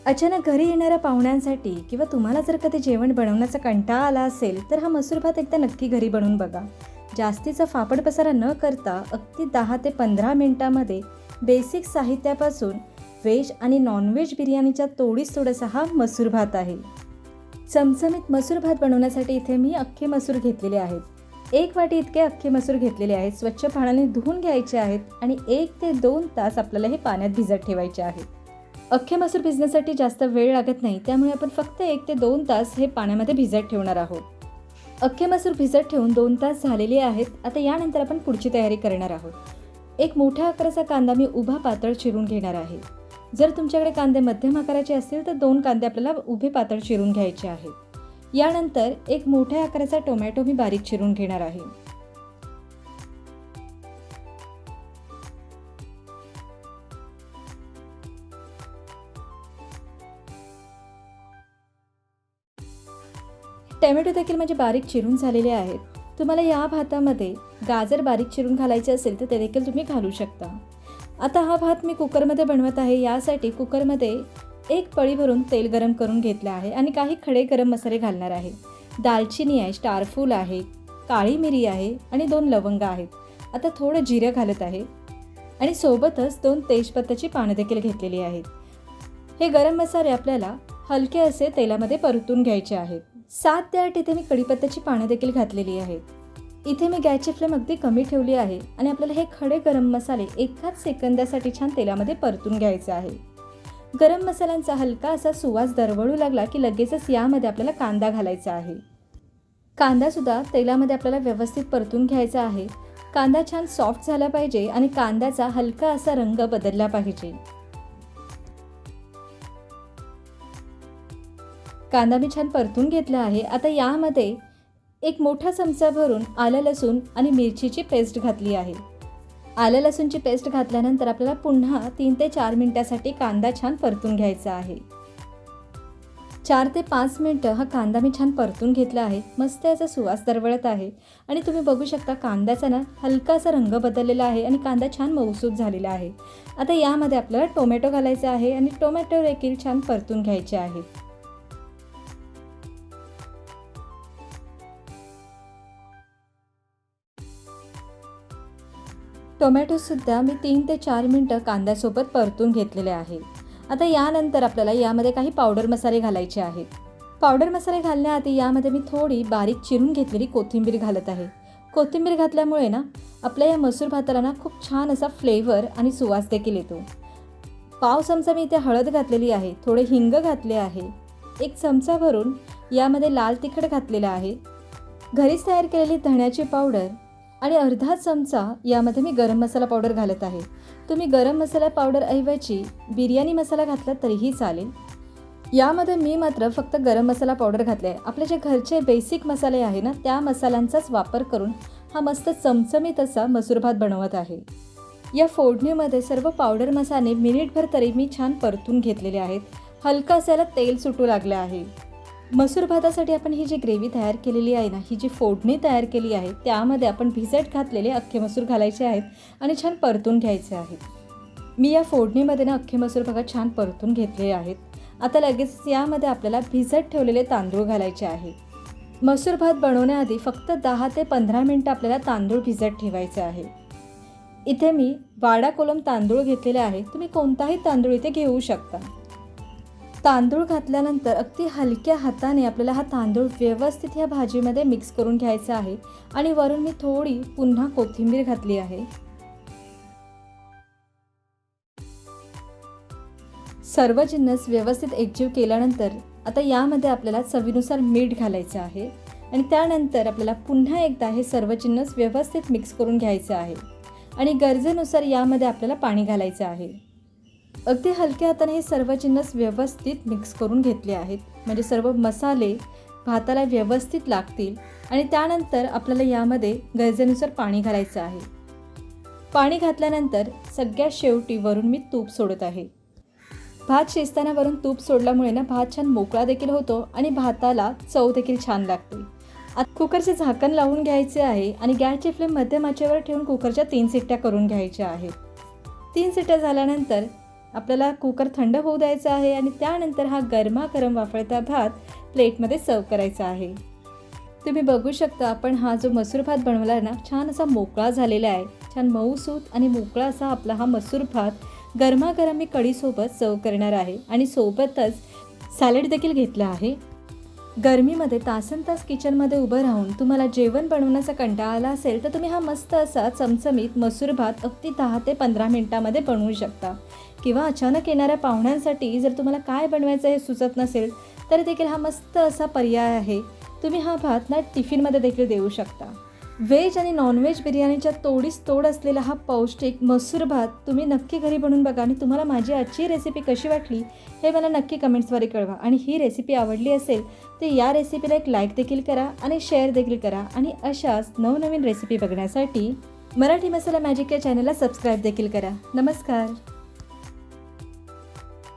अचानक घरी येणाऱ्या पाहुण्यांसाठी किंवा तुम्हाला जर कधी जेवण बनवण्याचा कंटाळा आला असेल तर हा मसूर भात एकदा नक्की घरी बनवून बघा. जास्तीचा फापड पसारा न करता अगदी 10 ते 15 मिनिटांमध्ये बेसिक साहित्यापासून व्हेज आणि नॉनव्हेज बिर्याणीच्या तोडीस थोडासा हा मसूर भात आहे. चमचमीत मसूर भात बनवण्यासाठी इथे मी अख्खे मसूर घेतलेले आहेत. 1 वाटी इतके अख्खे मसूर घेतलेले आहेत. स्वच्छ पाण्याने धुवून घ्यायचे आहेत आणि 1 ते 2 तास आपल्याला हे पाण्यात भिजत ठेवायचे आहेत. अख्खे मसूर भिजण्यासाठी जास्त वेळ लागत नाही, त्यामुळे आपण फक्त 1 ते 2 तास हे पाण्यामध्ये भिजत ठेवणार आहोत. अख्खे मसूर भिजत ठेवून 2 तास झालेले आहेत. आता यानंतर आपण पुढची तयारी करणार आहोत. एक मोठ्या आकाराचा कांदा मी उभा पातळ चिरून घेणार आहे. जर तुमच्याकडे कांदे मध्यम आकाराचे असतील तर 2 कांदे आपल्याला उभे पातळ चिरून घ्यायचे आहेत. यानंतर एक मोठ्या आकाराचा टोमॅटो मी बारीक चिरून घेणार आहे. टोमॅटो देखील म्हणजे बारीक चिरून झालेले आहेत. तुम्हाला या भातामध्ये गाजर बारीक चिरून घालायचे असेल तर ते देखील तुम्ही घालू शकता. आता हा भात मी कुकरमध्ये बनवत आहे. यासाठी कुकरमध्ये 1 पळी भरून तेल गरम करून घेतले आहे आणि काही खडे गरम मसाले घालणार आहे. दालचिनी आहे, स्टारफूल आहे, काळी मिरी आहे आणि 2 लवंग आहेत. आता थोडं जिरं घालत आहे आणि सोबतच 2 तेजपत्त्याची पानं देखील घेतलेली आहेत. हे गरम मसाले आपल्याला हलके असे तेलामध्ये परतून घ्यायचे आहेत. 7 ते 8 इथे मी कढीपत्त्याची पानं देखील घातलेली आहेत. इथे मी गॅसची फ्लेम अगदी कमी ठेवली आहे आणि आपल्याला हे खडे गरम मसाले एकाच सेकंदासाठी छान तेलामध्ये परतून घ्यायचे आहे. गरम मसाल्यांचा हलका असा सुवास दरवळू लागला की लगेचच यामध्ये आपल्याला कांदा घालायचा आहे. कांदासुद्धा तेलामध्ये आपल्याला व्यवस्थित परतून घ्यायचा आहे. कांदा छान सॉफ्ट झाला पाहिजे आणि कांद्याचा हलका असा रंग बदलला पाहिजे. कांदा मी छान परतून घेतला आहे. आता यामध्ये 1 मोठा चमचा भरून आलं लसूण आणि मिरचीची पेस्ट घातली आहे. आलं लसूणची पेस्ट घातल्यानंतर आपल्याला पुन्हा 3 ते 4 मिनिटांसाठी कांदा छान परतून घ्यायचा आहे. 4 ते 5 मिनिटं हा कांदा मी छान परतून घेतला आहे. मस्त याचा सुवास दरवळत आहे आणि तुम्ही बघू शकता कांद्याचा ना हलकासा रंग बदललेला आहे आणि कांदा छान मऊसूत झालेला आहे. आता यामध्ये आपल्याला टोमॅटो घालायचा आहे आणि टोमॅटो देखील छान परतून घ्यायचे आहे. टोमॅटोसुद्धा मी 3 ते 4 मिनिटं कांद्यासोबत परतून घेतलेले आहे. आता यानंतर आपल्याला यामध्ये काही पावडर मसाले घालायचे आहेत. पावडर मसाले घालण्याआधी यामध्ये मी थोडी बारीक चिरून घेतलेली कोथिंबीर घालत आहे. कोथिंबीर घातल्यामुळे ना आपल्या या मसूर भाताला ना खूप छान असा फ्लेवर आणि सुवास देखील येतो. पाव चमचा मी इथे हळद घातलेली आहे. थोडे हिंग घातले आहे. 1 चमचा भरून यामध्ये लाल तिखट घातलेला आहे. घरीच तयार केलेली धण्याची पावडर आणि अर्धा चमचा यामध्ये मी गरम मसाला पावडर घालत आहे. तुम्ही गरम मसाला पावडर ऐवजी बिर्याणी मसाला घातला तरीही चालेल. यामध्ये मी मात्र फक्त गरम मसाला पावडर घातले आहे. आपले जे घरचे बेसिक मसाले आहे ना त्या मसाल्यांचाच वापर करून हा मस्त चमचमीत असा मसूर भात बनवत आहे. या फोडणीमध्ये सर्व पावडर मसाले मिनिटभर तरी मी छान परतून घेतलेले आहेत. हलका असायला तेल सुटू लागले आहे. मसूर भातासाठी आपण ही जी ग्रेव्ही तयार केलेली आहे ना, ही जी फोडणी तयार केली आहे त्यामध्ये आपण भिजत घातलेले अख्खे मसूर घालायचे आहेत आणि छान परतून घ्यायचे आहेत. मी या फोडणीमध्ये ना अख्खे मसूर बघा छान परतून घेतले आहेत. आता लगेच यामध्ये आपल्याला भिजत ठेवलेले तांदूळ घालायचे आहे. मसूर भात बनवण्याआधी फक्त 10 ते 15 मिनिटं आपल्याला तांदूळ भिजत ठेवायचे आहे. इथे मी वाडा कोलम तांदूळ घेतलेले आहे. तुम्ही कोणताही तांदूळ इथे घेऊ शकता. तांदूळ घातल्यानंतर अगदी हलक्या हाताने आपल्याला हा तांदूळ व्यवस्थित ह्या भाजीमध्ये मिक्स करून घ्यायचा आहे आणि वरून मी थोडी पुन्हा कोथिंबीर घातली आहे. सर्व जिन्नस व्यवस्थित एकजीव केल्यानंतर आता यामध्ये आपल्याला चवीनुसार मीठ घालायचं आहे आणि त्यानंतर आपल्याला पुन्हा एकदा हे सर्व जिन्नस व्यवस्थित मिक्स करून घ्यायचं आहे आणि गरजेनुसार यामध्ये आपल्याला पाणी घालायचं आहे. अगदी हलक्या हाताने हे सर्व जिन्नस व्यवस्थित मिक्स करून घेतले आहेत म्हणजे सर्व मसाले भाताला व्यवस्थित लागतील आणि त्यानंतर आपल्याला यामध्ये गरजेनुसार पाणी घालायचं आहे. पाणी घातल्यानंतर सगळ्यात शेवटी वरून मी तूप सोडत आहे. भात शिजताना वरून तूप सोडल्यामुळे ना भात छान मोकळा देखील होतो आणि भाताला चव देखील छान लागते. आता कुकरचे झाकण लावून घ्यायचे आहे आणि गॅसची फ्लेम मध्यम आचेवर ठेवून कुकरच्या 3 शिट्ट्या करून घ्यायच्या आहेत. 3 शिट्ट्या झाल्यानंतर आपल्याला कुकर थंड होऊ द्यायचा आहे आणि त्यानंतर हा गरमागरम वाफळता भात प्लेटमध्ये सर्व करायचा आहे. तुम्ही बघू शकता आपण हा जो मसूर भात बनवला आहे ना, छान असा मोकळा झालेला आहे. छान मऊसूत आणि मोकळा असा आपला हा मसूर भात गरमागरम मी कढीसोबत सर्व करणार आहे आणि सोबतच सॅलड देखील घेतला आहे. गरमीमध्ये तासनतास किचनमध्ये उभं राहून तुम्हाला जेवण बनवण्याचा कंटाळा आला असेल तर तुम्ही हा मस्त असा चमचमीत मसूर भात अगदी 10 ते 15 मिनिटामध्ये बनवू शकता. किंवा अचानक येणाऱ्या पाहुण्यांसाठी जर तुम्हाला काय बनवायचं हे सुचत नसेल तर देखील हा मस्त असा पर्याय आहे. तुम्ही हा भात ना टिफिनमध्ये देखील देऊ शकता. व्हेज आणि नॉनव्हेज बिर्याणीच्या तोडीस तोड असलेला हा पौष्टिक मसूर भात तुम्ही नक्की घरी बनवून बघा आणि तुम्हाला माझी आजची रेसिपी कशी वाटली हे मला नक्की कमेंट्सद्वारे कळवा. आणि ही रेसिपी आवडली असेल तर या रेसिपीला एक लाईक देखील करा आणि शेअर देखील करा. आणि अशाच नवनवीन रेसिपी बघण्यासाठी मराठी मसाला मॅजिक या चॅनलला सबस्क्राईब देखील करा. नमस्कार.